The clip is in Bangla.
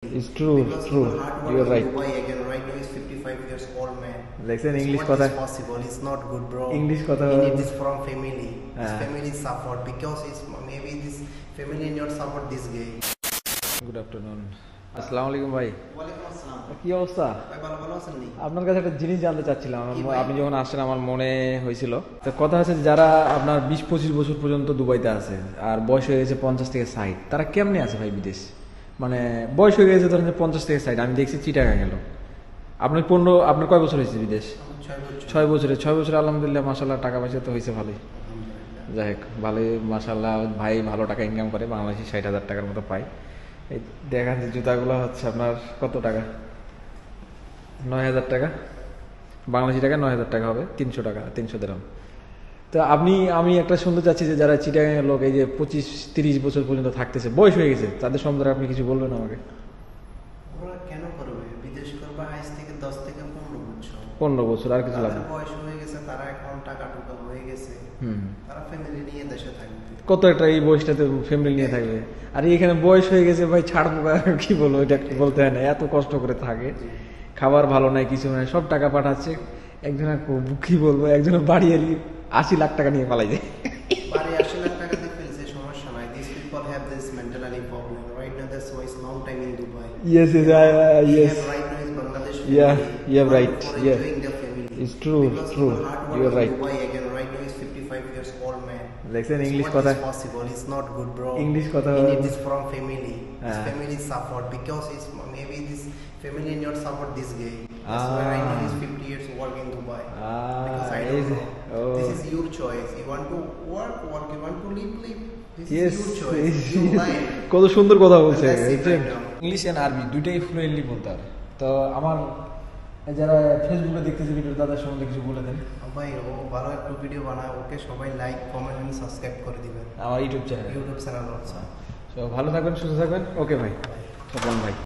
It's true, Because true. he hard work You're in right. Dubai again. Right now he's 55 years old man. Like an It's English what kotha. is possible. It's not good, bro. English kotha. He need this from family. His Ah. family suffered because maybe this family not support this guy. Good afternoon. আসসালামু আলাইকুম ভাই। ওয়ালাইকুম আসসালাম। কি অবস্থা? ভাই ভালো আছেন নি? আপনার কাছে একটা জিনিস জানতে চাচ্ছিলাম। কি ভাই? আপনি যখন আসছেন আমার মনে হয়েছিল। তো কথা হচ্ছে যারা আপনার 20-25 বছর পর্যন্ত দুবাইতে আছে আর বয়স হয়ে গেছে 50 থেকে 60, তারা কেমনে আছে ভাই বিদেশ? মানে বয়স হয়ে গেছে ধরেন 50 থেকে 60, আমি দেখছি চিটাগাং গেল। আপনার কয় বছর হয়েছে বিদেশ? 6 বছরে। 6 বছরে আলহামদুলিল্লাহ মাশাআল্লাহ টাকা পয়সা তো হয়েছে ভালোই। যাই হোক ভালোই মাশাআল্লাহ, ভাই ভালো টাকা ইনকাম করে, বাংলাদেশি 60,000 টাকার মতো পায়। এই দেখেন যে জুতাগুলো হচ্ছে আপনার কত টাকা? 9,000 টাকা, বাংলাদেশি টাকা 9,000 টাকা হবে, 300 টাকা, 300 দিরহাম। তো আমি একটা শুনতে চাচ্ছি যে যারা চিটাগাংয়ের লোক এই যে 25-30 বছর পর্যন্ত থাকতেছে, বয়স হয়ে গেছে, তাদের সম্বন্ধে আপনি কিছু বলবেন আমাকে? ওরা কেন করবে? বিদেশ করবে আজ থেকে 10 থেকে 15 বছর। 15 বছর আর কিছু লাগবে। বয়স হয়ে গেছে, তারা এখন টাকা টুকা হয়ে গেছে, তারা ফ্যামিলি নিয়ে দেশে থাকবে। কত একটা এই বয়সটাতে ফ্যামিলি নিয়ে থাকবে, আর এখানে বয়স হয়ে গেছে ভাই ছাড়বো কি বলবো, এটা বলতে হয় না, এত কষ্ট করে থাকে, খাবার ভালো নাই, কিছু নাই, সব টাকা পাঠাচ্ছে। একজনের কি বলবো, একজনের বাড়ি 80 লাখ টাকা নিয়ে পালাই যায়। বাড়ি 80 লাখ টাকা দিয়ে ফেলছে, সমস্যা নাই। These people have this mentality problem right now. That's why it's long time in Dubai. Yes, He yes. have right now is Bangladesh Yeah, family. yeah, right. For Yeah. enjoying their family. It's true, Because true. he hard work You're in right. Dubai again. Right now he's 55 years old man. Like an It's English what kotha. is possible. It's not good, bro. English kotha. He need this from family. His Ah. family suffered because maybe this family not support this guy. That's why right now he's 50 years old in Dubai. Because I don't know. This is your choice. You want to work. You want to live. This Yes, is your choice. Your life. কত সুন্দর কথা বলছে। And that's it right now. English and আরবি দুইটাই ফ্লুয়েন্টলি বলতে পারে। তো আমার যারা ফেসবুকে দেখতেছে ভিডিও, তাদের সম্বন্ধে কিছু বলে দেন। ভাই ও ভালো একটা ভিডিও বানায়, ওকে সবাই লাইক কমেন্ট এন্ড সাবস্ক্রাইব করে দিবেন আমার ইউটিউব চ্যানেল আছে। তো ভালো থাকবেন, সুস্থ থাকবেন। ওকে ভাই, স্বপন ভাই।